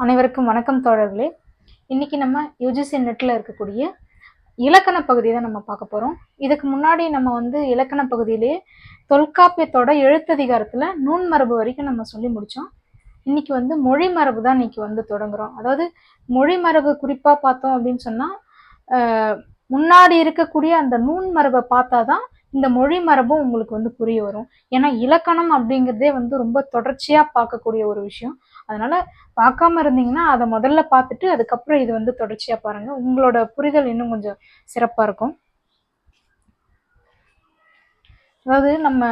அனைவருக்கும் வணக்கம் தோழர்களே. இன்னைக்கு நம்ம யூஜிசி நெட்ல இருக்கக்கூடிய இலக்கண பகுதியை தான் நம்ம பார்க்க போறோம். இதுக்கு முன்னாடி நம்ம இலக்கண பகுதியிலேயே தொல்காப்பியத்தோட எழுத்ததிகாரத்துல நூன் மரபு வரைக்கும் நம்ம சொல்லி முடிச்சோம். இன்னைக்கு மொழி மரபு தான் இன்னைக்கு தொடங்குறோம். அதாவது மொழி மரபு குறிப்பா பார்த்தோம் அப்படின்னு சொன்னா முன்னாடி இருக்கக்கூடிய அந்த நூன் மரபை பார்த்தாதான் இந்த மொழி மரபும் உங்களுக்கு புரிய வரும். ஏன்னா இலக்கணம் அப்படிங்கிறதே ரொம்ப தொடர்ச்சியா பார்க்கக்கூடிய ஒரு விஷயம். அதனால பார்க்காம இருந்தீங்கன்னா அதை முதல்ல பார்த்துட்டு அதுக்கப்புறம் இது தொடர்ச்சியா பாருங்க. உங்களோட புரிதல் இன்னும் கொஞ்சம் சிறப்பா இருக்கும். அதாவது நம்ம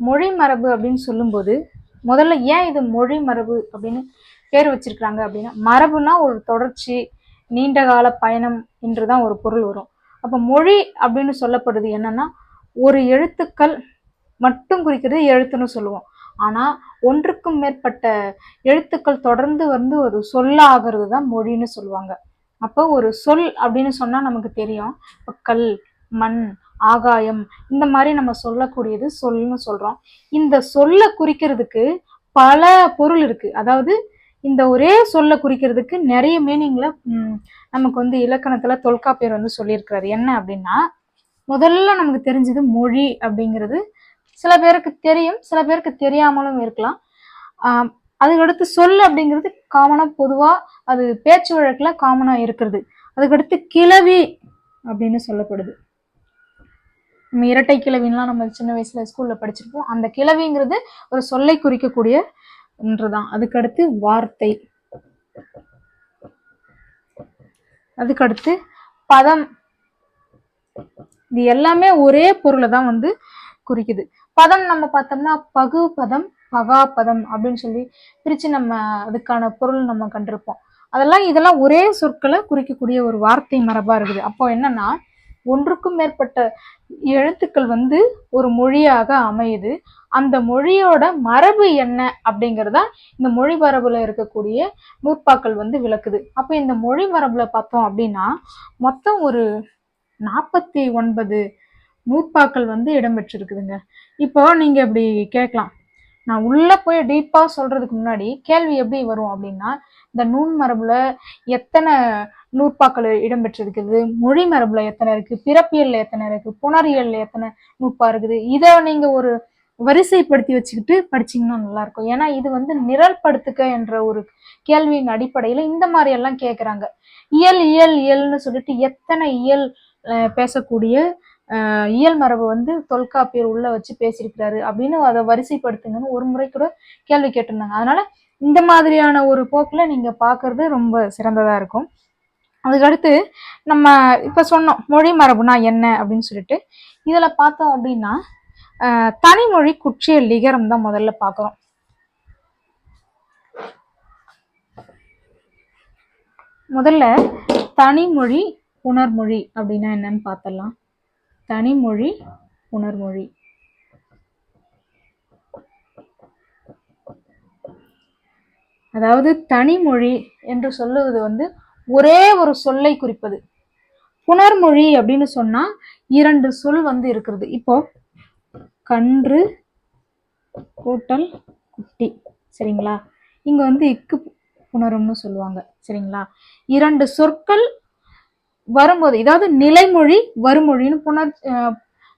மொழி மரபு அப்படின்னு சொல்லும்போது முதல்ல ஏன் இது மொழி மரபு அப்படின்னு பேர் வச்சிருக்கிறாங்க அப்படின்னா, மரபுனா ஒரு தொடர்ச்சி, நீண்ட கால பயணம் என்றுதான் ஒரு பொருள் வரும். அப்ப மொழி அப்படின்னு சொல்லப்படுது என்னன்னா, ஒரு எழுத்துக்கள் மட்டும் குறிக்கிறது எழுத்துன்னு சொல்லுவோம். ஆனா ஒன்றுக்கும் மேற்பட்ட எழுத்துக்கள் தொடர்ந்து ஒரு சொல்லாகிறது தான் மொழின்னு சொல்லுவாங்க. அப்போ ஒரு சொல் அப்படின்னு சொன்னா நமக்கு தெரியும். கல், மண், ஆகாயம், இந்த மாதிரி நம்ம சொல்லக்கூடியது சொல்லுன்னு சொல்றோம். இந்த சொல்ல குறிக்கிறதுக்கு பல பொருள் இருக்கு. அதாவது இந்த ஒரே சொல்ல குறிக்கிறதுக்கு நிறைய மீனிங்ல நமக்கு இலக்கணத்துல தொல்காப்பியர் சொல்லியிருக்கிறாரு. என்ன அப்படின்னா, முதல்ல நமக்கு தெரிஞ்சது மொழி அப்படிங்கிறது சில பேருக்கு தெரியும், சில பேருக்கு தெரியாமலும் இருக்கலாம். அதுக்கடுத்து சொல் அப்படிங்கிறது காமனா பொதுவா அது பேச்சு வழக்குல காமனா இருக்கிறது. அதுக்கடுத்து கிளவி அப்படின்னு சொல்லப்படுது. நம்ம இரட்டை கிளவின்லாம் நம்ம சின்ன வயசுல ஸ்கூல்ல படிச்சிருப்போம். அந்த கிளவிங்கிறது ஒரு சொல்லை குறிக்கக்கூடிய ஒன்றுதான். அதுக்கடுத்து வார்த்தை, அதுக்கடுத்து பதம். இது எல்லாமே ஒரே பொருளை தான் குறிக்குது. பதம் நம்ம பார்த்தோம்னா பகு பதம், பகாபதம் அப்படின்னு சொல்லி பிரிச்சு நம்ம அதுக்கான பொருள் நம்ம கண்டிருப்போம். இதெல்லாம் ஒரே சொற்களை குறிக்கக்கூடிய ஒரு வார்த்தை மரபா இருக்குது. அப்போ என்னன்னா, ஒன்றுக்கும் மேற்பட்ட எழுத்துக்கள் ஒரு மொழியாக அமையுது. அந்த மொழியோட மரபு என்ன அப்படிங்கிறதா இந்த மொழி மரபுல இருக்கக்கூடிய நூற்பாக்கள் விளக்குது. அப்ப இந்த மொழி மரபுல பார்த்தோம் அப்படின்னா மொத்தம் ஒரு 49 நூற்பாக்கள் இடம்பெற்றிருக்குதுங்க. இப்போ நீங்க இப்படி கேட்கலாம், நான் உள்ள போய் டீப்பா சொல்றதுக்கு முன்னாடி கேள்வி எப்படி வரும் அப்படின்னா, இந்த நூன் மரபுல எத்தனை நூற்பாக்கள் இடம்பெற்றிருக்குது, மொழி மரபுல எத்தனை இருக்கு, பிறப்பியல்ல எத்தனை இருக்கு, புணரியல்ல எத்தனை நூற்பா இருக்குது, இதை நீங்க ஒரு வரிசைப்படுத்தி வச்சுக்கிட்டு படிச்சீங்கன்னா நல்லா இருக்கும். ஏன்னா இது நிரல்படுத்துக்க என்ற ஒரு கேள்வியின் அடிப்படையில இந்த மாதிரி எல்லாம் கேட்கறாங்க. இயல் இயல் இயல்னு சொல்லிட்டு எத்தனை இயல் பேசக்கூடிய இயல் மரபு தொல்காப்பியர் உள்ள வச்சு பேசியிருக்கிறாரு அப்படின்னு அதை வரிசைப்படுத்துங்கன்னு ஒரு முறை கூட கேள்வி கேட்டிருந்தாங்க. அதனால இந்த மாதிரியான ஒரு போக்குல நீங்க பாக்குறது ரொம்ப சிறந்ததா இருக்கும். அதுக்கடுத்து நம்ம இப்ப சொன்னோம் மொழி மரபுனா என்ன அப்படின்னு சொல்லிட்டு, இதுல பார்த்தோம் அப்படின்னா தனிமொழி குற்றிய லிகரம் தான் முதல்ல பாக்குறோம். முதல்ல தனிமொழி புணர்மொழி அப்படின்னா என்னன்னு பார்த்தலாம். தனிமொழி புணர்மொழி, அதாவது தனிமொழி என்று சொல்லுவது ஒரே ஒரு சொல்லை குறிப்பது. புணர்மொழி அப்படின்னு சொன்னா இரண்டு சொல் இருக்கிறது. இப்போ கன்று கூட்டல் குட்டி, சரிங்களா? இங்க இக்கு புணரும்னு சொல்லுவாங்க, சரிங்களா? இரண்டு சொற்கள் வரும்போது, இதாவது நிலைமொழி வருமொழின்னு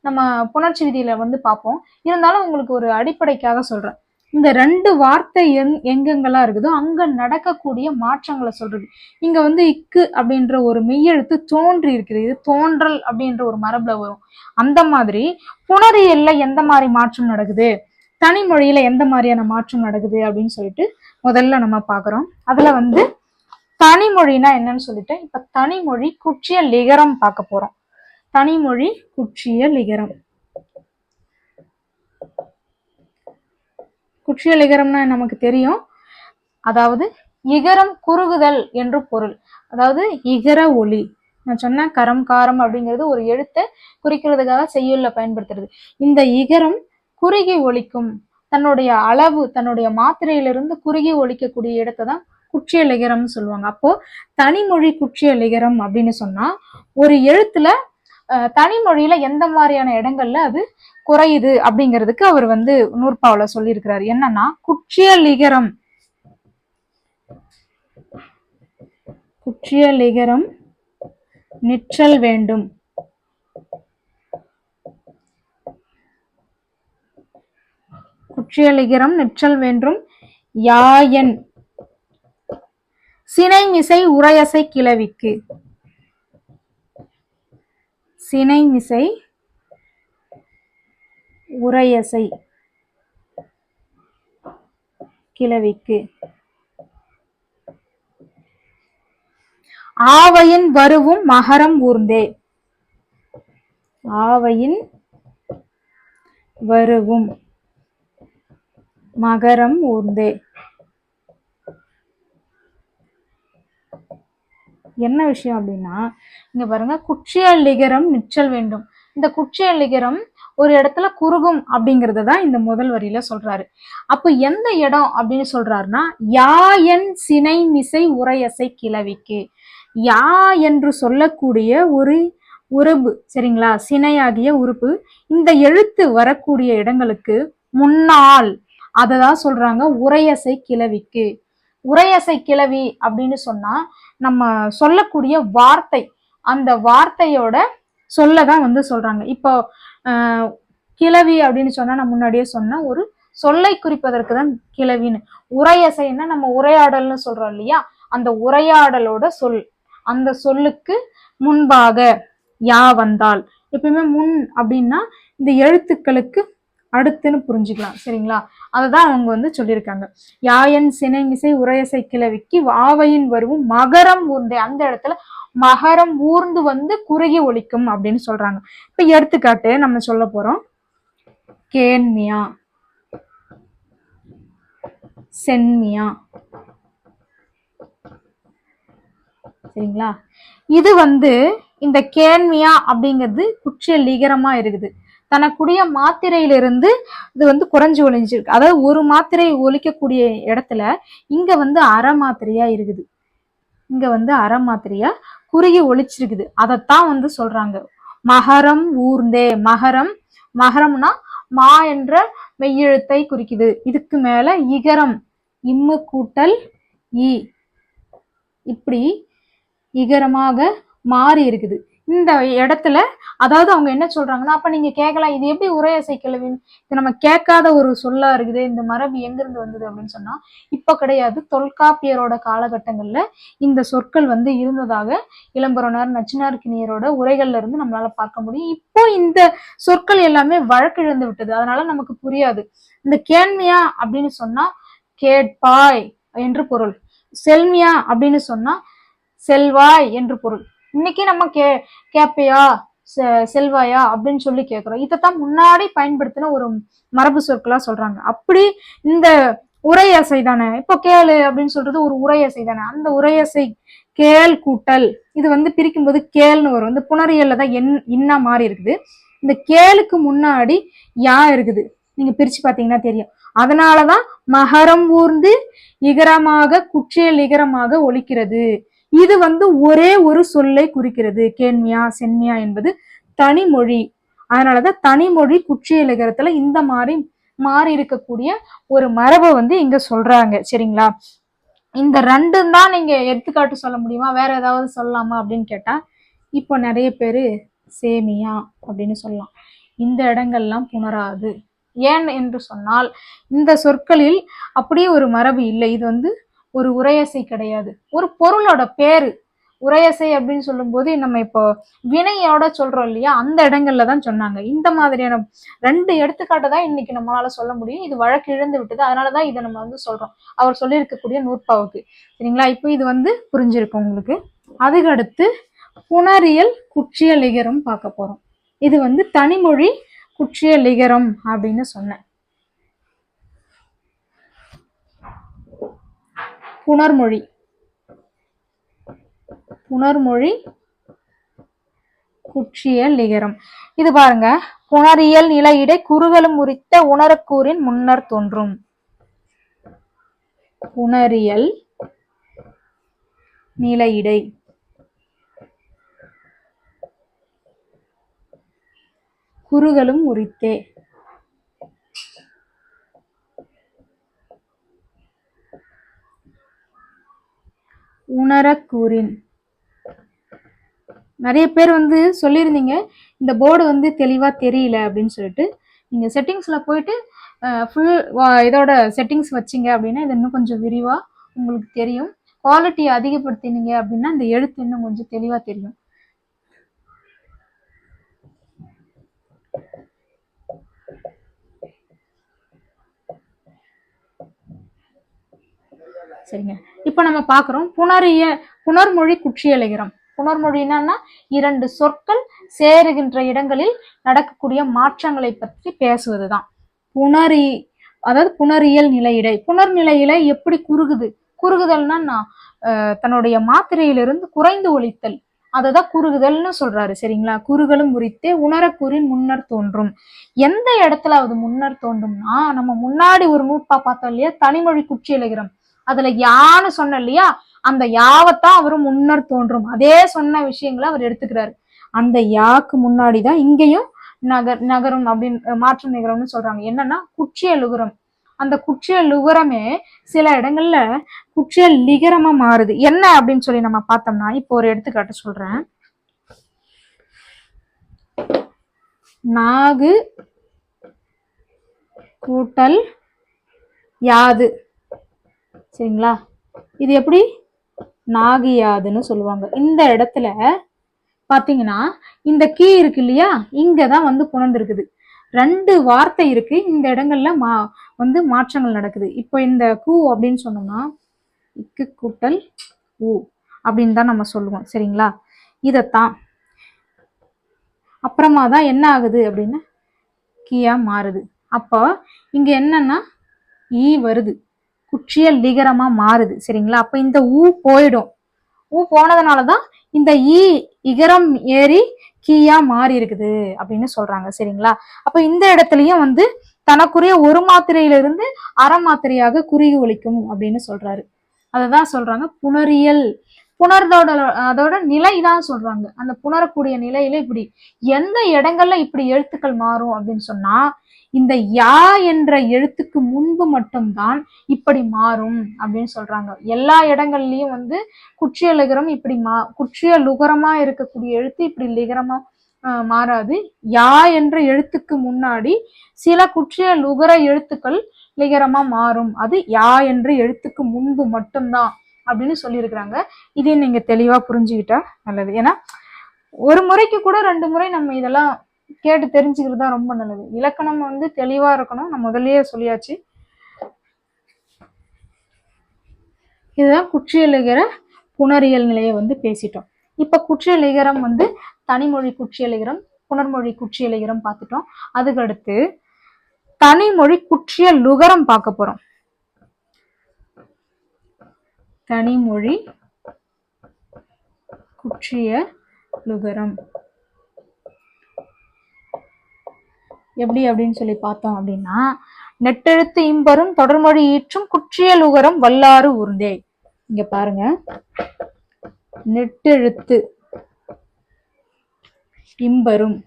நம்ம புணர்ச்சி விதியில பார்ப்போம். இருந்தாலும் உங்களுக்கு ஒரு அடிப்படைக்காக சொல்றேன். இந்த ரெண்டு வார்த்தை எங்கெங்கெல்லாம் இருக்குதோ அங்க நடக்கக்கூடிய மாற்றங்களை சொல்றது. இங்க இக்கு அப்படின்ற ஒரு மெய்யெழுத்து தோன்றி இருக்குது. இது தோன்றல் அப்படின்ற ஒரு மரபுல வரும். அந்த மாதிரி புணரியல்ல எந்த மாதிரி மாற்றம் நடக்குது, தனிமொழியில எந்த மாதிரியான மாற்றம் நடக்குது அப்படின்னு சொல்லிட்டு முதல்ல நம்ம பாக்குறோம். அதுல தனிமொழினா என்னன்னு சொல்லிட்டு இப்ப தனிமொழி குற்றிய லிகரம் பார்க்க போறோம். தனிமொழி குற்றிய லிகரம். குற்றிய லிகரம்னா நமக்கு தெரியும். அதாவது இகரம் குறுகுதல் என்று பொருள். அதாவது இகர ஒலி, நான் சொன்ன கரம் காரம் அப்படிங்கிறது ஒரு எழுத்தை குறிக்கிறதுக்காக செய்யுள்ல பயன்படுத்துறது. இந்த இகரம் குறுகி ஒலிக்கும், தன்னுடைய அளவு தன்னுடைய மாத்திரையிலிருந்து குறுகி ஒலிக்கக்கூடிய இடத்தை தான் குற்றிய லிகரம்னு சொல்லுவாங்க. அப்போ தனிமொழி குற்றிய லிகரம் அப்படின்னு சொன்னா ஒரு எழுத்துல தனிமொழியில எந்த மாதிரியான இடங்கள்ல அது குறையுது அப்படிங்கிறதுக்கு அவர் நூற்பாவுல சொல்லியிருக்கிறாரு. என்னன்னா, குற்றிய லிகரம் குற்றிய லிகரம் நிற்றல் வேண்டும். குற்றிய லிகரம் நிற்றல் வேண்டும். யாயன் சினைமிசை உரையசை கிளவிக்கு. சினைமிசை உரையசை கிளவிக்கு. ஆவையின் வருவும் மகரம் ஊர்ந்தே. ஆவையின் வருவும் மகரம் ஊர்ந்தே. என்ன விஷயம் அப்படின்னா, இங்க பாருங்க, குற்றிய லிகரம் நிற்றல் வேண்டும். இந்த குற்றிய லிகரம் ஒரு இடத்துல குறுகும் அப்படிங்கறத தான் இந்த முதல் வரியில சொல்றாரு. அப்ப எந்த இடம் அப்படின்னு சொல்றாருன்னா, யா என் சினை மிசை உரையசை கிளவிக்கு. யா என்று சொல்லக்கூடிய ஒரு உறுப்பு, சரிங்களா, சினையாகிய உறுப்பு, இந்த எழுத்து வரக்கூடிய இடங்களுக்கு முன்னால் அததான் சொல்றாங்க உரையசை கிளவிக்கு. உரையசை கிளவி அப்படின்னு சொன்னா நம்ம சொல்லக்கூடிய வார்த்தை, அந்த வார்த்தையோட சொல்லதான் வந்து சொல்றாங்க. இப்போ கிளவி அப்படின்னு சொன்னா நான் முன்னாடியே சொன்ன ஒரு சொல்லை குறிப்பதற்கு தான் கிளவின்னு. உரையசைன்னா நம்ம உரையாடல்னு சொல்றோம் இல்லையா, அந்த உரையாடலோட சொல். அந்த சொல்லுக்கு முன்பாக யா வந்தால், எப்பயுமே முன் அப்படின்னா இந்த எழுத்துக்களுக்கு அடுத்துன்னு புரிஞ்சுக்கலாம், சரிங்களா. அததான் அவங்க வந்து சொல்லியிருக்காங்க. யாயன் சினைமிசை உரையசை கிளவிக்கு ஆவையின் வருவும் மகரம் ஊர்ந்தே. அந்த இடத்துல மகரம் ஊர்ந்து வந்து குறுகி ஒலிக்கும் அப்படின்னு சொல்றாங்க. இப்ப எடுத்துக்காட்டு நம்ம சொல்ல போறோம். கேன்மியா, சென்மியா, சரிங்களா. இது வந்து இந்த கேன்மியா அப்படிங்கிறது குற்றிய லிகரமா இருக்குது. தனக்குரிய மாத்திரையிலிருந்து இது வந்து குறைஞ்சு ஒழிஞ்சிருக்கு. அதாவது ஒரு மாத்திரை ஒலிக்கக்கூடிய இடத்துல இங்க வந்து அரை மாத்திரையா இருக்குது. இங்க வந்து அரை மாத்திரையா குறுகி ஒழிச்சிருக்குது. அதைத்தான் வந்து சொல்றாங்க மகரம் ஊர்ந்தே. மகரம், மகரம்னா மா என்ற மெய்யெழுத்தை குறிக்குது. இதுக்கு மேல இகரம், இம்மு கூட்டல் இ, இப்படி இகரமாக மாறி இருக்குது இந்த இடத்துல. அதாவது அவங்க என்ன சொல்றாங்கன்னா, அப்ப நீங்க கேட்கலாம், இது எப்படி உரையசை கிளவின்னு, இது நம்ம கேட்காத ஒரு சொல்லா இருக்குது, இந்த மரபு எங்கிருந்து வந்தது அப்படின்னு சொன்னா, இப்ப கிடையாது, தொல்காப்பியரோட காலகட்டங்கள்ல இந்த சொற்கள் வந்து இருந்ததாக இளம்புறனார் நச்சினார்க்கினியரோட உரைகள்ல இருந்து நம்மளால பார்க்க முடியும். இப்போ இந்த சொற்கள் எல்லாமே வழக்கிழந்து விட்டது, அதனால நமக்கு புரியாது. இந்த கேண்மியா அப்படின்னு சொன்னா கேட்பாய் என்று பொருள். செல்மியா அப்படின்னு சொன்னா செல்வாய் என்று பொருள். இன்னைக்கு நம்ம கேப்பையா செல்வாயா அப்படின்னு சொல்லி கேட்கிறோம். இதைத்தான் முன்னாடி பயன்படுத்தின ஒரு மரபு சொற்களா சொல்றாங்க. அப்படி இந்த உரையசை தானே, இப்போ கேளு அப்படின்னு சொல்றது ஒரு உரையசை தானே. அந்த உரையசை கேள் கூட்டல், இது வந்து பிரிக்கும் போது கேள்னு வரும். இந்த புணரியல்ல தான் இன்னா மாறி இருக்குது. இந்த கேளுக்கு முன்னாடி யா இருக்குது, நீங்க பிரிச்சு பாத்தீங்கன்னா தெரியும். அதனாலதான் மகரம் ஊர்ந்து இகரமாக குற்றிய லிகரமாக ஒலிக்கிறது. இது வந்து ஒரே ஒரு சொல்லை குறிக்கிறது. கேண்மியா சென்மியா என்பது தனிமொழி. அதனாலதான் தனிமொழி குற்றிய லிகரத்துல இந்த மாதிரி மாறி இருக்கக்கூடிய ஒரு மரபை வந்து இங்க சொல்றாங்க, சரிங்களா. இந்த ரெண்டும் தான் நீங்க எடுத்துக்காட்டு சொல்ல முடியுமா, வேற ஏதாவது சொல்லலாமா அப்படின்னு கேட்டா, இப்போ நிறைய பேரு சேமியா அப்படின்னு சொல்லலாம். இந்த இடங்கள்லாம் புணராது. ஏன் என்று சொன்னால் இந்த சொற்களில் அப்படியே ஒரு மரபு இல்லை. இது வந்து ஒரு உரையசை கிடையாது, ஒரு பொருளோட பேரு. உரையசை அப்படின்னு சொல்லும் போது நம்ம இப்போ வினையோட சொல்றோம் இல்லையா, அந்த இடங்கள்ல தான் சொன்னாங்க. இந்த மாதிரியான ரெண்டு எடுத்துக்காட்டை தான் இன்னைக்கு நம்மளால சொல்ல முடியும். இது வழக்கு இழந்து விட்டது, அதனாலதான் இதை நம்ம வந்து சொல்றோம் அவர் சொல்லியிருக்கக்கூடிய நூற்பாவுக்கு, சரிங்களா. இப்போ இது வந்து புரிஞ்சிருக்கும் உங்களுக்கு. அதுக்கடுத்து புணரியல் குற்றிய லிகரம் பார்க்க போறோம். இது வந்து தனிமொழி குற்றிய லிகரம் அப்படின்னு சொன்னேன். புணர்மொழி, புணர்மொழி குற்றிய லிகரம். இது பாருங்க, புணரியல் நிலையிடை குறுகலும் உரித்த உணரக்கூறின் முன்னர் தோன்றும். புணரியல் நிலையிடை குறுகலும் உரித்தே. உணரக்கூறின். நிறைய பேர் வந்து சொல்லியிருந்தீங்க இந்த போர்டு வந்து தெளிவா தெரியல அப்படின்னு சொல்லிட்டு. நீங்க செட்டிங்ஸ்ல போயிட்டு ஃபுல் இதோட செட்டிங்ஸ் வச்சிங்க அப்படின்னா இது இன்னும் கொஞ்சம் விரிவா உங்களுக்கு தெரியும். குவாலிட்டி அதிகப்படுத்தினீங்க அப்படின்னா இந்த எழுத்து இன்னும் கொஞ்சம் தெளிவா தெரியும். சரிங்க, இப்ப நம்ம பாக்குறோம் புணர்மொழி குற்றியலிகரம். புணர்மொழினா இரண்டு சொற்கள் சேருகின்ற இடங்களில் நடக்கக்கூடிய மாற்றங்களை பற்றி பேசுவதுதான் அதாவது புணரியல் நிலையிடை. புணர்நிலையில எப்படி குறுகுதல்னா தன்னுடைய மாத்திரையிலிருந்து குறைந்து ஒழித்தல், அததான் குறுகுதல்னு சொல்றாரு. சரிங்களா? குறுகலும் உரித்தே உணரக்கூறின் முன்னர் தோன்றும். எந்த இடத்துல அது முன்னர் தோன்றும்னா, நம்ம முன்னாடி ஒரு நூற்பா பார்த்தோம் இல்லையா, தனிமொழி குற்றியலிகரம், அதுல யான்னு சொன்ன இல்லையா, அந்த யாவத்தான் அவரு முன்னர் தோன்றும். அதே சொன்ன விஷயங்களை அவர் எடுத்துக்கிறாரு. அந்த யாக்கு முன்னாடிதான் இங்கேயும் நகரும் அப்படின்னு மாற்றம் நிகரம்னு சொல்றாங்க. என்னன்னா குற்றியலுகரம். அந்த குற்றியலுகரமே சில இடங்கள்ல குற்றியல் லிகரமா மாறுது. என்ன அப்படின்னு சொல்லி நம்ம பார்த்தோம்னா, இப்போ ஒரு எடுத்துக்காட்டு சொல்றேன். நாகு கூட்டல் யாது. சரிங்களா? இது எப்படி நாகியாதுன்னு சொல்லுவாங்க. இந்த இடத்துல பாத்தீங்கன்னா இந்த கீ இருக்கு இல்லையா, இங்கதான் வந்து புணர்ந்துருக்குது. ரெண்டு வார்த்தை இருக்கு, இந்த இடங்கள்ல வந்து மாற்றங்கள் நடக்குது. இப்போ இந்த கூ அப்படின்னு சொன்னோம்னா இக்கு கூட்டல் ஊ அப்படின்னு தான் நம்ம சொல்லுவோம். சரிங்களா? இதத்தான் அப்புறமா தான் என்ன ஆகுது அப்படின்னா கீயா மாறுது. அப்போ இங்க என்னன்னா ஈ வருது, குற்றியல் லிகரமா மாறுது. சரிங்களா? அப்ப இந்த ஊ போயிடும். ஊ போனதுனாலதான் இந்த ஈ இகரம் ஏறி கீயா மாறி இருக்குது அப்படின்னு சொல்றாங்க. சரிங்களா? அப்ப இந்த இடத்துலயும் வந்து தனக்குரிய ஒரு மாத்திரையிலிருந்து அரை மாத்திரையாக குறுகி ஒழிக்கும் அப்படின்னு சொல்றாரு. அததான் சொல்றாங்க புணரியல். அதோட நிலைதான் சொல்றாங்க. அந்த புணரக்கூடிய நிலையில இப்படி எந்த இடங்கள்ல இப்படி எழுத்துக்கள் மாறும் அப்படின்னு சொன்னா, இந்த யா என்ற எழுத்துக்கு முன்பு மட்டும்தான் இப்படி மாறும் அப்படின்னு சொல்றாங்க. எல்லா இடங்கள்லயும் வந்து குற்றியலுகரம் இப்படி குற்றியலுகரமா இருக்கக்கூடிய எழுத்து இப்படி லிகரமா மாறாது. யா என்ற எழுத்துக்கு முன்னாடி சில குற்றியலுகர எழுத்துக்கள் லிகரமா மாறும். அது யா என்ற எழுத்துக்கு முன்பு மட்டும்தான் அப்படின்னு சொல்லியிருக்கிறாங்க. இதை நீங்க தெளிவா புரிஞ்சுக்கிட்டா நல்லது. ஏன்னா ஒரு முறைக்கு கூட 2 முறை நம்ம இதெல்லாம் கேட்டு தெரிஞ்சுக்கிறது தான் ரொம்ப நல்லது. இலக்கணம் வந்து தெளிவா இருக்கணும். நான் முதல்லயே சொல்லியாச்சு. இதுதான் குற்றியலிகர புணரியல் நிலையை வந்து பேசிட்டோம். இப்ப குற்றியலிகரம் வந்து தனிமொழி குற்றியலிகரம், புணர்மொழி குற்றியலிகரம் பார்த்துட்டோம். அதுக்கடுத்து தனிமொழி குற்றியலுகரம் பார்க்க போறோம். தனிமொழி குற்றியலுகரம் எப்படி அப்படின்னு சொல்லி பார்த்தோம் அப்படின்னா, நெட்டெழுத்து இம்பரும் தொடர்மொழி ஈற்றும் குற்றியலுகரம் வல்லாறு ஊர்ந்தே. இங்க பாருங்க, நெட்டெழுத்து இம்பரும்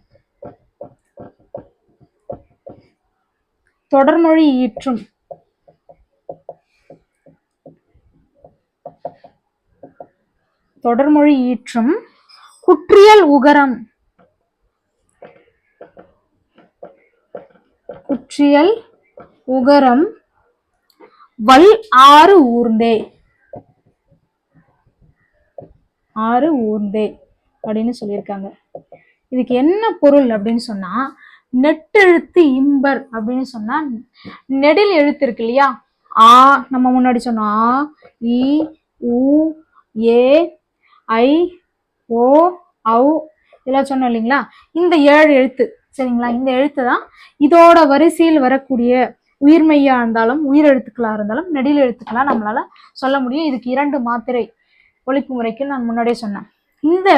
தொடர்மொழி ஈற்றும் குற்றியல் உகரம் வல் ஆறு ஊர்ந்தே அப்படின்னு சொல்லியிருக்காங்க. இதுக்கு என்ன பொருள் அப்படின்னு சொன்னா, நெட்டெழுத்து இம்பர் அப்படின்னு சொன்னா நெடில் எழுத்து இருக்கு இல்லையா, ஆ நம்ம முன்னாடி சொன்னோம், ஆ இ உ ஏ ஐ ஓ ஔ இதெல்லாம் சொன்னோம் இல்லைங்களா, இந்த 7 எழுத்து. சரிங்களா? இந்த எழுத்து தான் இதோட வரிசையில் வரக்கூடிய உயிர்மெய்யா இருந்தாலும் உயிரெழுத்துக்களா இருந்தாலும் நெடில் எழுத்துக்களா நம்மளால சொல்ல முடியும். இதுக்கு 2 மாத்திரை ஒழிப்பு முறைக்கு நான் முன்னாடியே சொன்னேன். இந்த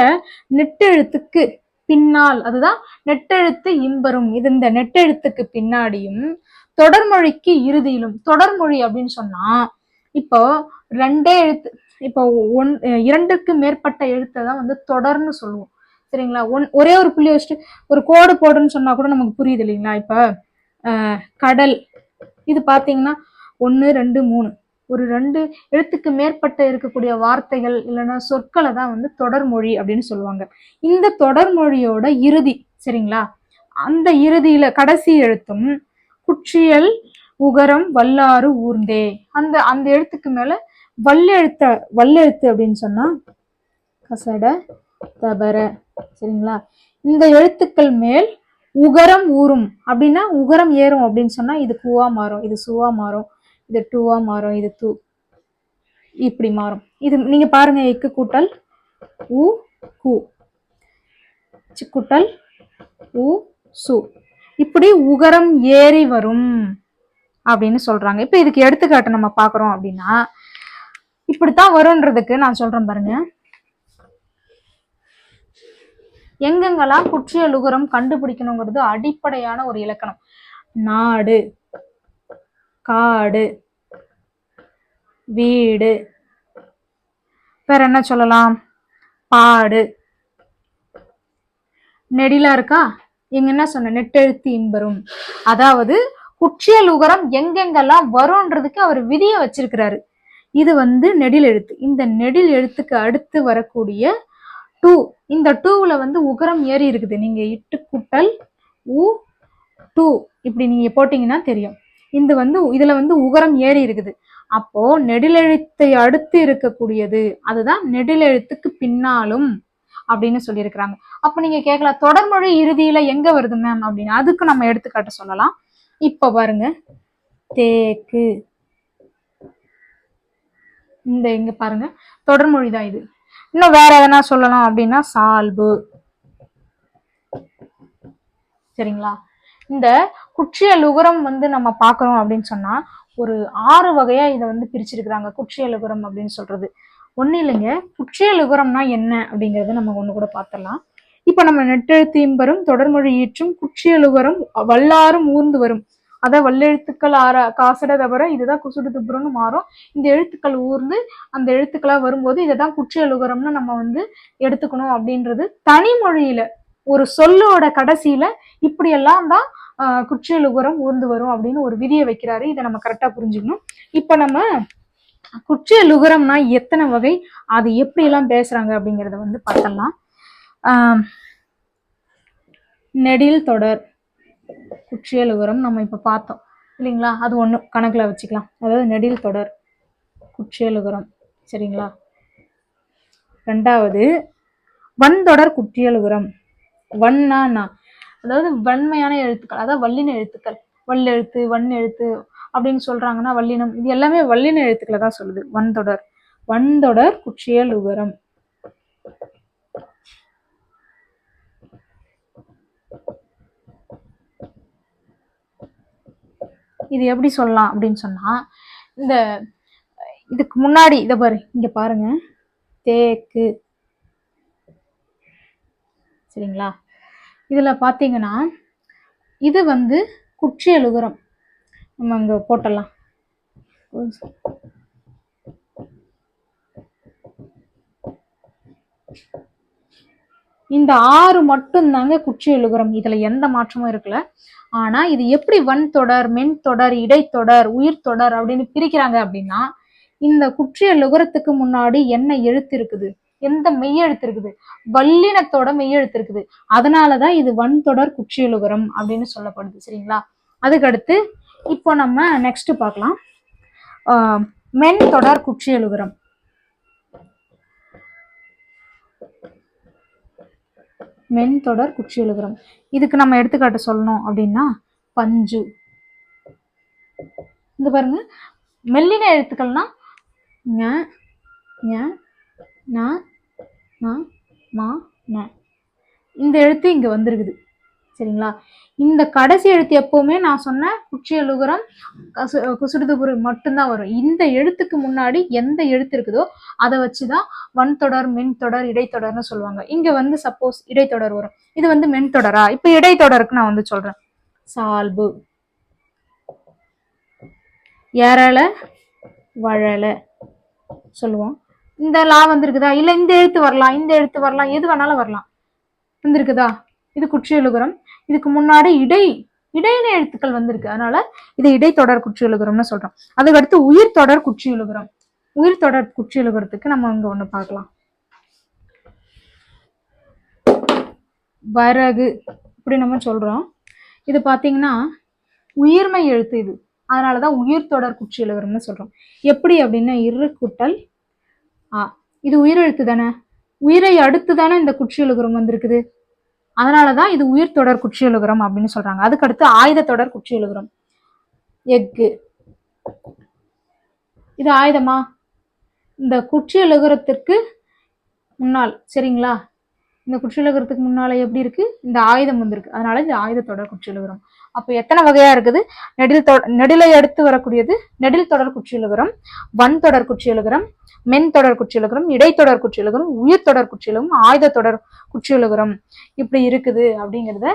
நெட்டெழுத்துக்கு பின்னால், அதுதான் நெட்டெழுத்து இம்பரும், இது இந்த நெட்டெழுத்துக்கு பின்னாடியும் தொடர்மொழிக்கு இறுதியிலும். தொடர்மொழி அப்படின்னு சொன்னா இப்போ 2 எழுத்து, இப்போ 2க்கு மேற்பட்ட எழுத்தை தான் வந்து தொடர்ன்னு சொல்லுவோம். சரிங்களா? ஒரே ஒரு புள்ளி வச்சுட்டு ஒரு கோடு போடுன்னு சொன்னா கூட நமக்கு புரியுது இல்லைங்களா? இப்ப கடல், இது பாத்தீங்கன்னா 1 2 3 ஒரு 2 எழுத்துக்கு மேற்பட்ட இருக்கக்கூடிய வார்த்தைகள் இல்லைன்னா சொற்களை தான் வந்து தொடர்மொழி அப்படின்னு சொல்லுவாங்க. இந்த தொடர்மொழியோட இறுதி, சரிங்களா, அந்த இறுதியில கடைசி எழுத்தும் குற்றியல் உகரம் வல்லாறு ஊர்ந்தே, அந்த அந்த எழுத்துக்கு மேல வல்லெழுத்து அப்படின்னு சொன்னா கசட தபர, சரிங்களா, இந்த எழுத்துக்கள் மேல் உகரம் ஊறும் அப்படின்னா உகரம் ஏறும் அப்படின்னு சொன்னா இது கூவா மாறும், இது சுவா மாறும், இது டூவா மாறும், இது தூ இப்படி மாறும். இது நீங்க பாருங்க, எக்கு கூட்டல் உ கு, கூட்டல் உ சு, இப்படி உகரம் ஏறி வரும் அப்படின்னு சொல்றாங்க. இப்ப இதுக்கு எடுத்துக்காட்டு நம்ம பாக்குறோம் அப்படின்னா இப்படித்தான் வரும்ன்றதுக்கு நான் சொல்றேன் பாருங்க. எங்கெங்கெல்லாம் குற்றியல் உகரம் கண்டுபிடிக்கணுங்கிறது அடிப்படையான ஒரு இலக்கணம். நாடு, காடு, வீடு, வேற என்ன சொல்லலாம், பாடு, நெடிலா இருக்கா, இங்க என்ன சொன்ன, நெட்டெழுத்து இம்பரும். அதாவது குற்றியல் உகரம் எங்கெங்கெல்லாம் வரும்ன்றதுக்கு அவர் விதிய வச்சிருக்கிறாரு. இது வந்து நெடில் எழுத்து. இந்த நெடில் எழுத்துக்கு அடுத்து வரக்கூடிய டூ, இந்த டூல வந்து உகரம் ஏறி இருக்குது. நீங்க இட்டு கூட்டல் உ டூ இப்படி நீங்க போட்டீங்கன்னா தெரியும். இந்த வந்து இதுல வந்து உகரம் ஏறி இருக்குது. அப்போ நெடிலெழுத்தை அடுத்து இருக்கக்கூடியது அதுதான் நெடிலெழுத்துக்கு பின்னாலும் அப்படின்னு சொல்லியிருக்கிறாங்க. அப்ப நீங்க கேட்கலாம், தொடர்மொழி இறுதியில எங்க வருது மேம் அப்படின்னு. அதுக்கு நம்ம எடுத்துக்காட்ட சொல்லலாம். இப்ப பாருங்க, தேக்கு, இந்த இங்க பாருங்க தொடர்மொழி தான் இது. இன்னும் வேற எதனா சொல்லலாம் அப்படின்னா சால்பு, சரிங்களா. இந்த குற்றியல் உகரம் வந்து நம்ம பாக்குறோம் அப்படின்னு சொன்னா ஒரு 6 வகையா இதை வந்து பிரிச்சிருக்கிறாங்க. குற்றியல் உகரம் அப்படின்னு சொல்றது ஒண்ணு இல்லைங்க. குற்றியல் உகரம்னா என்ன அப்படிங்கறத நம்ம ஒண்ணு கூட பார்த்துடலாம். இப்ப நம்ம நெட்டெழுத்து இம்பரும் தொடர்மொழி ஈற்றும் குற்றியல் உகரம் வல்லாரும் ஊர்ந்து வரும். அதான் வல்லெழுத்துக்கள் காசட தவிர இதுதான் குசுடு துப்புரம்னு மாறும். இந்த எழுத்துக்கள் ஊர்ந்து அந்த எழுத்துக்களா வரும்போது இதைதான் குற்றியல் உகரம்னு நம்ம வந்து எடுத்துக்கணும் அப்படின்றது தனிமொழியில ஒரு சொல்லோட கடைசியில இப்படியெல்லாம் தான் குற்றியல் உகரம் ஊர்ந்து வரும் அப்படின்னு ஒரு விதியை வைக்கிறாரு. இதை நம்ம கரெக்டா புரிஞ்சுக்கணும். இப்ப நம்ம குற்றியல் உகரம்னா எத்தனை வகை, அது எப்படி எல்லாம் பேசுறாங்க அப்படிங்கறத வந்து பார்த்தலாம். நெடில் தொடர் குற்றியல் உகரம் நம்ம இப்ப பார்த்தோம் இல்லைங்களா, அது ஒண்ணு கணக்குல வச்சுக்கலாம். அதாவது நெடில் தொடர் குற்றியல் உகரம், சரிங்களா. ரெண்டாவது வன்தொடர் குற்றியல் உகரம். வன்னா, அதாவது வன்மையான எழுத்துக்கள், அதாவது வல்லின எழுத்துக்கள், வல்லெழுத்து வன்னெழுத்து அப்படின்னு சொல்றாங்கன்னா வல்லினம், இது எல்லாமே வல்லின எழுத்துக்களை தான் சொல்லுது. வன்தொடர் குற்றியல் உகரம். இது எப்படி சொல்லலாம் அப்படின்னு சொன்னா, இந்த இதுக்கு முன்னாடி இத பாரு, இங்க பாருங்க, தேக்கு, சரிங்களா. இதுல பாத்தீங்கன்னா இது வந்து குற்றியல் உகரம். நம்ம அங்க போட்டலாம். இந்த 6 மட்டும் தாங்க குற்றியல் உகரம். இதுல எந்த மாற்றமும் இருக்குல்ல. ஆனா இது எப்படி வன் தொடர், மென் தொடர், இடைத்தொடர், உயிர் தொடர் அப்படின்னு பிரிக்கிறாங்க அப்படின்னா, இந்த குற்றியல் உகரத்துக்கு முன்னாடி என்ன எழுத்து இருக்குது, எந்த மெய்யெழுத்து இருக்குது, வல்லினத்தோட மெய்யெழுத்து இருக்குது. அதனாலதான் இது வன் தொடர் குற்றியல் உகரம் அப்படின்னு சொல்லப்படுது, சரிங்களா. அதுக்கடுத்து இப்போ நம்ம நெக்ஸ்ட் பார்க்கலாம், மென் தொடர் குற்றியல் உகரம். மென் தொடர் குற்றியல் உகரம் இதுக்கு நம்ம எடுத்துக்காட்டு சொல்லணும் அப்படின்னா பஞ்சு. இங்க பாருங்க, மெல்லின எழுத்துக்கள்னா ஞ, ஞ, ந, ந, ம, ந. இந்த எழுத்து இங்க வந்திருக்குது, சரிங்களா. இந்த கடைசி எழுத்து எப்பவுமே நான் சொன்ன குற்றியல் உகரம் குசுடுதுபுரு மட்டும்தான் வரும். இந்த எழுத்துக்கு முன்னாடி எந்த எழுத்து இருக்குதோ அதை வச்சுதான் வன் தொடர், மென் தொடர், இடைத்தொடர்னு சொல்லுவாங்க. இங்க வந்து சப்போஸ் இடைத்தொடர் வரும், இது வந்து மென் தொடரா. இப்ப இடைத்தொடருக்கு நான் வந்து சொல்றேன், சால்பு, ஏரல, வழல சொல்லுவோம். இந்த லா வந்திருக்குதா, இல்ல இந்த எழுத்து வரலாம், இந்த எழுத்து வரலாம், எது வேணாலும் வரலாம், வந்திருக்குதா, இது குற்றியல் உகரம். இதுக்கு முன்னாடி இடை இடையின எழுத்துக்கள் வந்திருக்கு, அதனால இது இடைத்தொடர் குற்றியலுகரம்னு சொல்றோம். அதுக்கடுத்து உயிர் தொடர் குற்றியலுகரம். உயிர் தொடர் குற்றியலுகரத்துக்கு நம்ம இங்க ஒண்ணு பார்க்கலாம். வரகு இப்படி நம்ம சொல்றோம். இது பாத்தீங்கன்னா உயிர்மை எழுத்து இது, அதனாலதான் உயிர் தொடர் குற்றியலுகரம்னு சொல்றோம். எப்படி அப்படின்னா இரு கூட்டல் ஆ, இது உயிர் எழுத்து தானே, உயிரை அடுத்து தானே இந்த குற்றியலுகரம் வந்திருக்குது, அதனாலதான் இது உயிர் தொடர் குற்றியலுகரம் அப்படின்னு சொல்றாங்க. அதுக்கடுத்து ஆயுத தொடர் குற்றியலுகரம். எஃகு, இது ஆயுதமா, இந்த குற்றியலுகரத்திற்கு முன்னால், சரிங்களா, இந்த குற்றியலுகரத்துக்கு முன்னால எப்படி இருக்கு, இந்த ஆயுதம் வந்திருக்கு, அதனால இது ஆயுத தொடர் குற்றியலுகரம். அப்ப எத்தனை வகையா இருக்குது, நெடிலை அடுத்து வரக்கூடியது நெடில் தொடர் குற்றியலுகரம், வன் தொடர் குற்றியலுகரம், மென் தொடர் குற்றியலுகரம், இடைத்தொடர் குற்றியலுகரம், உயிர் தொடர் குற்றியலுகரம், ஆயுத தொடர் குற்றியலுகரம் இப்படி இருக்குது அப்படிங்கிறத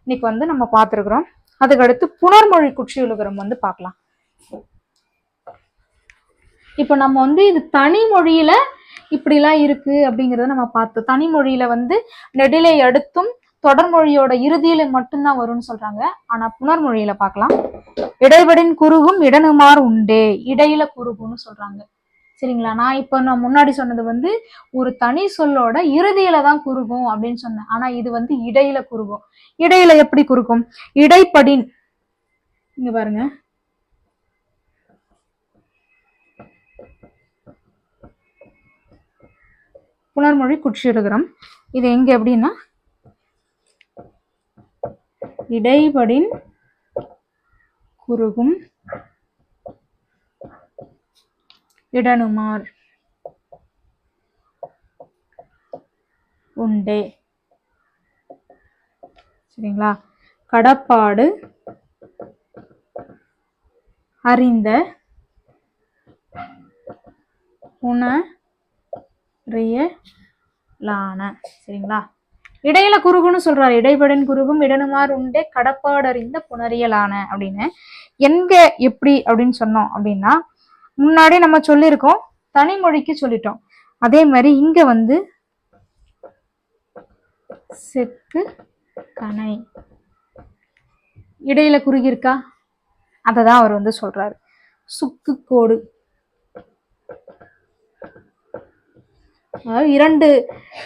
இன்னைக்கு வந்து நம்ம பார்த்துருக்குறோம். அதுக்கடுத்து புணர்மொழி குற்றியலுகரம் வந்து பார்க்கலாம். இப்ப நம்ம வந்து இது தனி மொழியில இப்படிலாம் இருக்கு அப்படிங்கிறத நம்ம பார்த்தோம். தனி மொழியில வந்து நெடிலை அடுத்தும் தொடர்மொழியோட இறுதியில மட்டும்தான் வரும்னு சொல்றாங்க. ஆனா புணர்மொழியில பார்க்கலாம். இடைவெளின் குறுகும் இடனுமார் உண்டே, இடையில குறுகும்னு சொல்றாங்க, சரிங்களா. நான் முன்னாடி சொன்னது வந்து ஒரு தனி சொல்லோட இறுதியில தான் குறுகும் அப்படின்னு சொன்னேன். ஆனா இது வந்து இடையில குறுகும். இடையில எப்படி குறுக்கும், இடைப்படின், இங்க பாருங்க, புணர்மொழி குற்றியலுகரம். இது எங்க அப்படின்னா இடைபடின் குறுகும் இடனுமார் உண்டே, சரிங்களா. கடப்பாடு அறிந்த புணரியலான, சரிங்களா. இடையில குறுகுன்னு சொல்றாரு, இடைபடின் குறுகும் இடனுமார் உண்டே கடப்பாடு அறிந்த புணரியலான அப்படின்னு. எங்க எப்படி அப்படின்னு சொன்னோம் அப்படின்னா முன்னாடி நம்ம சொல்லியிருக்கோம், தனிமொழிக்கு சொல்லிட்டோம். அதே மாதிரி இங்க வந்து செக்கு கனை இடையில குறுகி இருக்கா, அததான் அவர் வந்து சொல்றாரு. சுக்கு கோடு, இரண்டு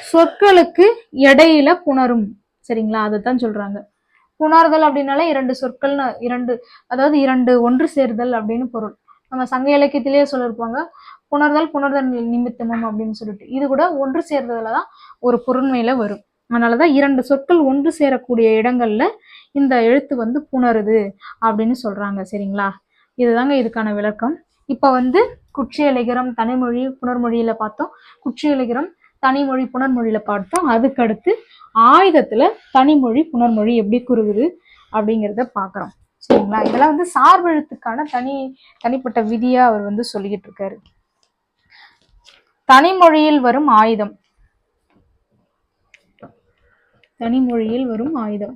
சொற்களுக்கு இடையில புணரும், சரிங்களா, அதைத்தான் சொல்றாங்க. புணர்தல் அப்படின்னாலே இரண்டு சொற்கள்னு, அதாவது இரண்டு ஒன்று சேர்தல் அப்படின்னு பொருள். நம்ம சங்க இலக்கியத்திலேயே சொல்லியிருப்பாங்க புணர்தல் புணர்தல் நிமித்தமும் அப்படின்னு சொல்லிட்டு. இது கூட ஒன்று சேர்ந்ததுலதான் ஒரு பொருண்மையில வரும். அதனாலதான் இரண்டு சொற்கள் ஒன்று சேரக்கூடிய இடங்கள்ல இந்த எழுத்து வந்து புணருது அப்படின்னு சொல்றாங்க, சரிங்களா. இதுதாங்க இதுக்கான விளக்கம். இப்ப வந்து குற்றியலிகரம் தனிமொழி புணர்மொழியில பார்த்தோம், குற்றியலிகரம் தனிமொழி புணர்மொழியில பார்த்தோம். அதுக்கடுத்து ஆயுதத்துல தனிமொழி புணர்மொழி எப்படி குறுகுது அப்படிங்கிறத பாக்குறோம், சரிங்களா. இதெல்லாம் வந்து சார்பெழுத்துக்கான தனிப்பட்ட விதியா அவர் வந்து சொல்லிக்கிட்டு இருக்காரு. தனிமொழியில் வரும் ஆயுதம், தனிமொழியில் வரும் ஆயுதம்,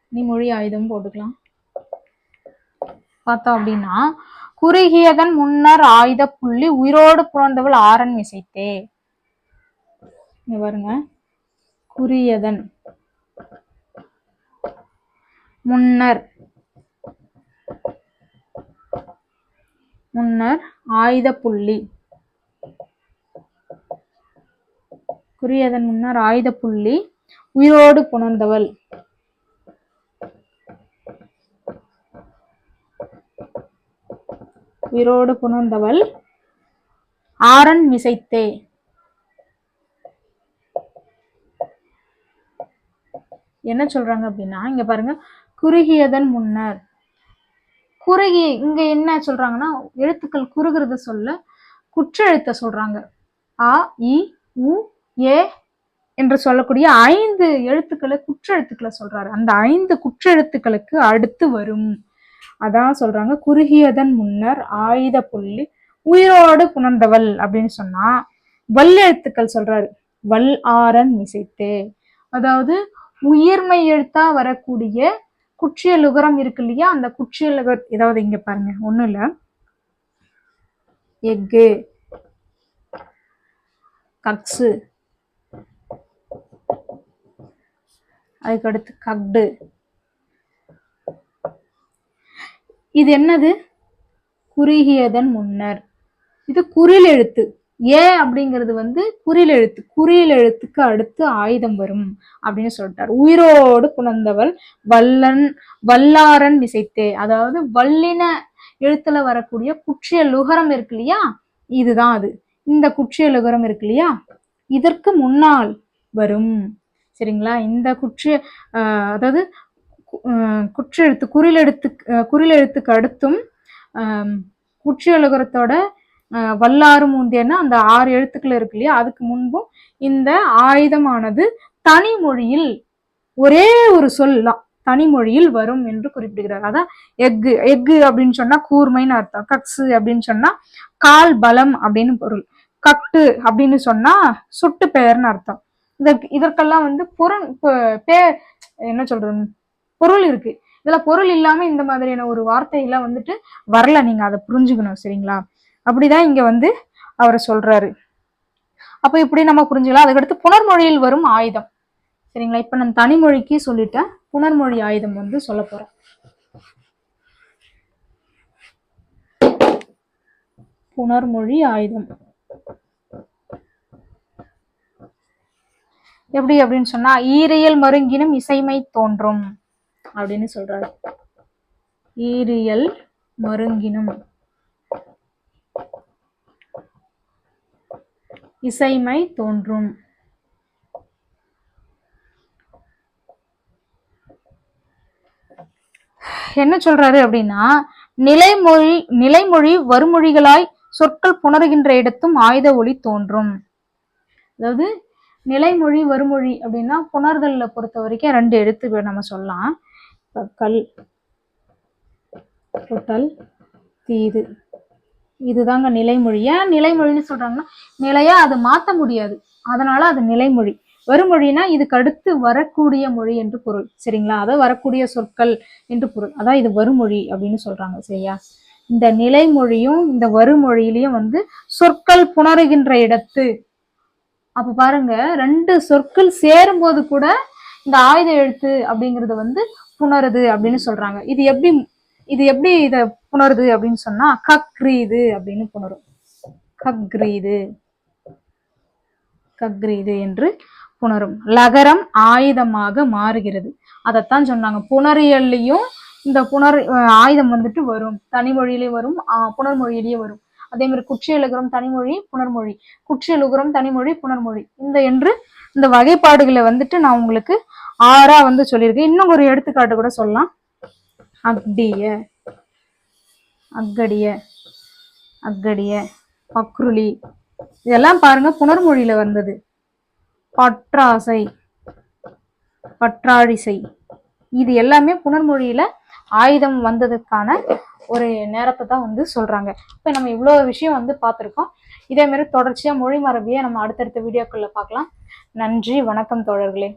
தனிமொழி ஆயுதம் போட்டுக்கலாம். பார்த்தோம் அப்படின்னா குறுகியதன் முன்னர் ஆயுத புள்ளி உயிரோடு புணர்ந்தவள் ஆரன் இசைத்தே. இங்க பாருங்க, குறியதன் முன்னர் ஆயுத புள்ளி, குறியதன் முன்னர் ஆயுத புள்ளி உயிரோடு புணர்ந்தவள், உயிரோடு புணர்ந்தவள் ஆரன் மிசைத்தே. என்ன சொல்றாங்க அப்படின்னா இங்க பாருங்க, குறுகியதன் முன்னர், குறுகி இங்க என்ன சொல்றாங்கன்னா எழுத்துக்கள் குறுகிறது சொல்ல குற்றெழுத்த சொல்றாங்க. அ இ உ ஏ என்று சொல்லக்கூடிய 5 எழுத்துக்களை குற்றெழுத்துக்களை சொல்றாரு. அந்த 5 குற்றெழுத்துக்களுக்கு அடுத்து வரும், அதான் சொல்றாங்க குறுகியதன் முன்னர் ஆயுத புள்ளி உயிரோடு புணர்ந்தவள் அப்படின்னு சொன்னா வல்லெழுத்துக்கள் சொல்றாரு. வல் ஆரன் மிசைத்தே, அதாவது உயிர்மை எழுத்தா வரக்கூடிய குற்றியலுகரம் இருக்கு இல்லையா, அந்த குற்றியலுகர், ஏதாவது இங்க பாருங்க ஒண்ணும் இல்ல, எஃகு கக்ஸு, அதுக்கடுத்து கக்டு, இது என்னது? குறுகியதன் முன்னர். இது குறில் எழுத்து. ஏ அப்படிங்கிறது வந்து குறில் எழுத்து. குறில் எழுத்துக்கு அடுத்து ஆயுதம் வரும் அப்படின்னு சொல்லிட்டார். உயிரோடு புணர்ந்தவள் வல்லன் வல்லாரன் மிசைத்தே. அதாவது வல்லின எழுத்துல வரக்கூடிய குற்றிய லுகரம் இருக்கு இல்லையா, இதுதான் அது. இந்த குற்றிய லுகரம் இருக்கு இல்லையா, இதற்கு முன்னால் வரும். சரிங்களா? இந்த குற்றிய அதாவது குற்றெழுத்து குறில் எழுத்துக்கு அடுத்தும் குற்றிய லுகரத்தோட வல்லாறு மூந்தியன்னா அந்த 6 எழுத்துக்கள் இருக்கு இல்லையா, அதுக்கு முன்பும் இந்த ஆயுதமானது தனி மொழியில் ஒரே ஒரு சொல் தான் தனி மொழியில் வரும் என்று குறிப்பிடுகிறார். அதான் எஃகு. எஃகு அப்படின்னு சொன்னா கூர்மைன்னு அர்த்தம். கக்ஸு அப்படின்னு சொன்னா கால் பலம் அப்படின்னு பொருள். கட்டு அப்படின்னு சொன்னா சுட்டு பெயர்னு அர்த்தம். இதற்கெல்லாம் வந்து என்ன சொல்றது, பொருள் இருக்கு. இதுல பொருள் இல்லாம இந்த மாதிரியான ஒரு வார்த்தையெல்லாம் வந்துட்டு வரல. நீங்க அதை புரிஞ்சுக்கணும். சரிங்களா? அப்படிதான் இங்க வந்து அவர் சொல்றாரு. அப்ப இப்படி நம்ம புரிஞ்சுக்கலாம். அதுக்கடுத்து புணர்மொழியில் வரும் ஆயுதம். சரிங்களா? இப்ப நான் தனிமொழிக்கு சொல்லிட்டேன். புணர்மொழி ஆயுதம் வந்து சொல்ல போறேன். புணர்மொழி ஆயுதம் எப்படி அப்படின்னு சொன்னா, ஈரியல் மருங்கினும் இசைமை தோன்றும் அப்படின்னு சொல்றாரு. ஈரியல் மருங்கினும் இசைமை தோன்றும். என்ன சொல்றாரு அப்படின்னா, நிலைமொழி வருமொழிகளாய் சொற்கள் புணர்கின்ற இடத்தும் ஆயுத ஒளி தோன்றும். அதாவது நிலைமொழி வருமொழி அப்படின்னா புணர்தல்ல பொறுத்த வரைக்கும் 2 எழுத்து நம்ம சொல்லலாம். கல் தொட்டல் தீது, இதுதாங்க நிலைமொழி. ஏன் நிலைமொழின்னு சொல்றாங்கன்னா, நிலையா அது மாத்த முடியாது, அதனால அது நிலைமொழி. வருமொழினா இதுக்கு அடுத்து வரக்கூடிய மொழி என்று பொருள். சரிங்களா? அதாவது வரக்கூடிய சொற்கள் என்று பொருள். அதான் இது வருமொழி அப்படின்னு சொல்றாங்க. சரியா? இந்த நிலைமொழியும் இந்த வருமொழியிலையும் வந்து சொற்கள் புணருகின்ற இடத்து. அப்ப பாருங்க, 2 சொற்கள் சேரும் போது கூட இந்த ஆயுத எழுத்து அப்படிங்கறது வந்து புணருது அப்படின்னு சொல்றாங்க. இது எப்படி இத புணருது அப்படின்னு சொன்னா, கக்ரீது அப்படின்னு புணரும். கக்ரீது என்று புணரும். லகரம் ஆயுதமாக மாறுகிறது. அதைத்தான் சொன்னாங்க. புணரியல்லையும் இந்த ஆயுதம் வந்துட்டு வரும். தனிமொழியிலேயே வரும், புணர்மொழியிலேயே வரும். அதே மாதிரி குற்றியலுகரம் தனிமொழி புணர்மொழி, குற்றியலுகரம் தனிமொழி புணர்மொழி, இந்த வகைப்பாடுகளை வந்துட்டு நான் உங்களுக்கு 6ஆ வந்து சொல்லியிருக்கேன். இன்னும் ஒரு எடுத்துக்காட்டு கூட சொல்லலாம். அக்கடிய, பக்ருளி, இதெல்லாம் பாருங்க புணர்மொழியில வந்தது. பற்றாழிசை, இது எல்லாமே புணர்மொழியில ஆயுதம் வந்ததுக்கான ஒரு நேரத்தை தான் வந்து சொல்றாங்க. இப்ப நம்ம இவ்வளவு விஷயம் வந்து பார்த்திருக்கோம். இதே மாதிரி தொடர்ச்சியா மொழி மரபியை நம்ம அடுத்தடுத்த வீடியோக்குள்ள பார்க்கலாம். நன்றி, வணக்கம் தோழர்களே.